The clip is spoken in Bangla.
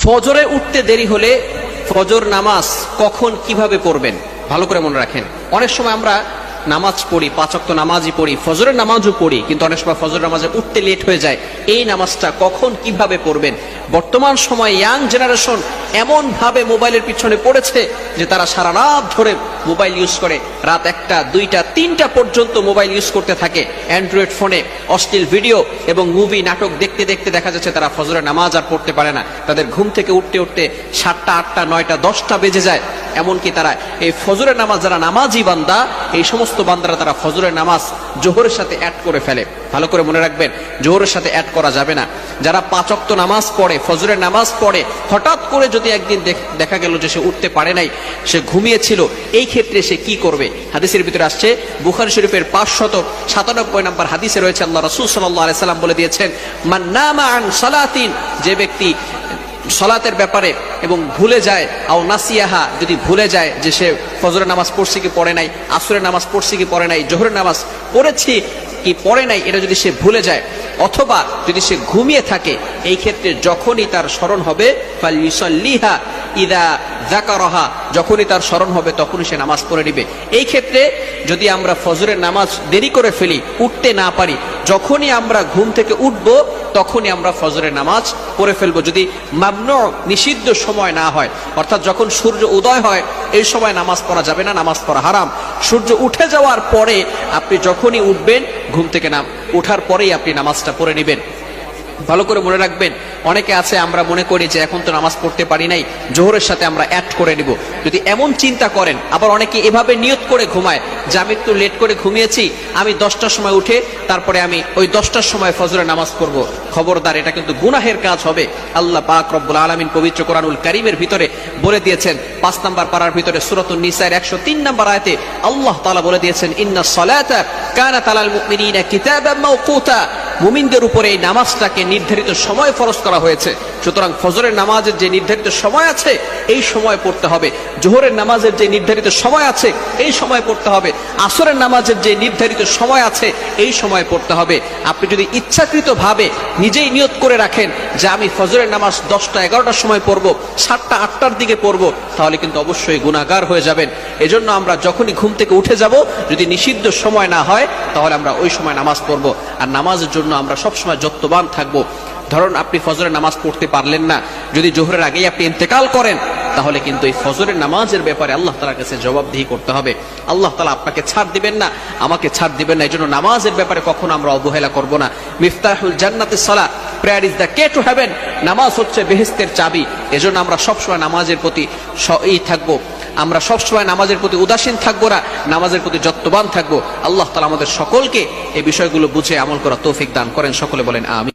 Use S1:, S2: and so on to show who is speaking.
S1: ফজরে উঠতে দেরি হলে ফজর নামাজ কখন কিভাবে পড়বেন ভালো করে মনে রাখেন। অনেক সময় আমরা নামাজ পড়ি, 5 ওয়াক্ত নামাজই পড়ি, ফজরের নামাজও পড়ি, কিন্তু অনেক সময় ফজর নামাজে উঠতে লেট হয়ে যায়। এই নামাজটা কখন কিভাবে পড়বেন? বর্তমান সময় ইয়াং জেনারেশন এমন ভাবে মোবাইলের পিছনে পড়েছে যে তারা সারা রাত ধরে মোবাইল ইউজ করে, রাত 1টা 2টা 3টা পর্যন্ত মোবাইল ইউজ করতে থাকে। অ্যান্ড্রয়েড ফোনে অশ্লীল ভিডিও এবং মুভি নাটক দেখতে দেখতে দেখা যাচ্ছে তারা ফজরের নামাজ আর পড়তে পারে না। তাদের ঘুম থেকে উঠতে উঠতে 7টা 8টা 9টা 10টা বেজে যায়। এমনকি তারা এই ফজরের নামাজ, যারা নামাজি বান্দা, এই সমস্ত বান্দারা তারা ফজরের নামাজ জোহরের সাথে অ্যাড করে ফেলে। ভালো করে মনে রাখবেন, জোহরের সাথে অ্যাড করা যাবে না। যারা 5 ওয়াক্ত নামাজ পড়ে, ফজরের নামাজ পড়ে, হঠাৎ করে যদি একদিন দেখা গেল যে সে উঠতে পারে নাই, সে ঘুমিয়েছিল, এই ক্ষেত্রে সে কি করবে? হাদিসের ভিতরে আসছে, বুখারী শরীফের 597 নম্বর হাদিসে রয়েছে, আল্লাহ রাসূল সাল্লাল্লাহু আলাইহি সাল্লাম বলে দিয়েছেন, মান নামা আন সালাতিন, যে ব্যক্তি সালাতের ব্যাপারে এবং ভুলে যায়, আও নাসিয়াহা, যদি ভুলে যায় যে সে ফজরের নামাজ পড়ছে কি পড়ে নাই, আসরের নামাজ পড়ছে কি পড়ে নাই, জোহরের নামাজ পড়েছি কি পড়ে নাই, এটা যদি সে ভুলে যায়, অথবা যদি সে ঘুমিয়ে থাকে, এই ক্ষেত্রে যখনই তার স্মরণ হবে, ফালইউসাল্লিহা ইদা যাকারাহা, যখনই তার স্মরণ হবে তখনই সে নামাজ পড়ে নিবে। এই ক্ষেত্রে যদি আমরা ফজরের নামাজ দেরি করে ফেলি, উঠতে না পারি, যখনই আমরা ঘুম থেকে উঠব তখনই আমরা ফজরের নামাজ পড়ে ফেলবো, যদি মামনু, নিষিদ্ধ সময় না হয়। অর্থাৎ যখন সূর্য উদয় হয় এই সময় নামাজ পড়া যাবে না, নামাজ পড়া হারাম। সূর্য উঠে যাওয়ার পরে আপনি যখনই উঠবেন, ঘুম থেকে ওঠার পরেই আপনি নামাজটা পড়ে নেবেন। ভালো করে মনে রাখবেন, অনেকে আছে আমরা মনে করি যে এখন তো নামাজ পড়তে পারি নাই, জোহরের সাথে আমরা অ্যাড করে নিব। যদি এমন চিন্তা করেন, আবার অনেকে এভাবে নিয়ত করে ঘুমায় যে আমি একটু লেট করে ঘুমিয়েছি, আমি 10টার সময় উঠে তারপরে আমি ওই 10টার সময় ফজরের নামাজ পড়ব। খবরদার, এটা কিন্তু গুনাহের কাজ হবে। আল্লাহ পাক রব্বুল আলামিন পবিত্র কোরআনুল কারীমের ভিতরে বলে দিয়েছেন, 5 নম্বর পারার ভিতরে সূরাতুন নিসার 103 নম্বর আয়াতে আল্লাহ তাআলা বলে দিয়েছেন, ইন্নাস সালাতা কানাত আলাল মুমিনিনা কিতাবাম মাওকুতা, মুমিনদের উপরে এই নামাজটাকে নির্ধারিত সময় ফরজ করা হয়েছে। সুতরাং ফজরের নামাজের যে নির্ধারিত সময় আছে এই সময় পড়তে হবে, জোহরের নামাজের যে নির্ধারিত সময় আছে এই সময় পড়তে হবে, আসরের নামাজের যে নির্ধারিত সময় আছে এই সময় পড়তে হবে। আপনি যদি ইচ্ছাকৃতভাবে নিজেই নিয়ত করে রাখেন যে আমি ফজরের নামাজ 10টা 11টার সময় পড়ব, 7টা 8টার দিকে পড়ব, তাহলে কিন্তু অবশ্যই গুনাহগার হয়ে যাবেন। এজন্য আমরা যখনই ঘুম থেকে উঠে যাব, যদি নিষিদ্ধ সময় না হয় তাহলে আমরা ওই সময় নামাজ পড়ব। আর নামাজের জন্য আমরা সবসময় যত্নবান থাকবো। ধরুন আপনি ফজরের নামাজ পড়তে পারলেন না, যদি জোহরের আগেই আপনি ইন্তেকাল করেন, তাহলে কিন্তু এই ফজরের নামাজের ব্যাপারে আল্লাহ তাআলার কাছে জবাবদিহি করতে হবে। আল্লাহ তাআলা আপনাকে ছাড় দিবেন না, আমাকে ছাড় দিবেন না। এই জন্য নামাজের ব্যাপারে কখনো আমরা অবহেলা করব না। মিফতাহুল জান্নাতিস সালাহ, prayer is the key to heaven. নামাজ হচ্ছে বেহেশতের চাবি। এজন্য আমরা সবসময় নামাজের প্রতি থাকবো, আমরা সবসময় নামাজের প্রতি উদাসীন থাকবো না, নামাজের প্রতি যত্নবান থাকবো। আল্লাহ তাআলা আমাদের সকলকে এই বিষয়গুলো বুঝে আমল করা তৌফিক দান করেন। সকলে বলেন আমিন।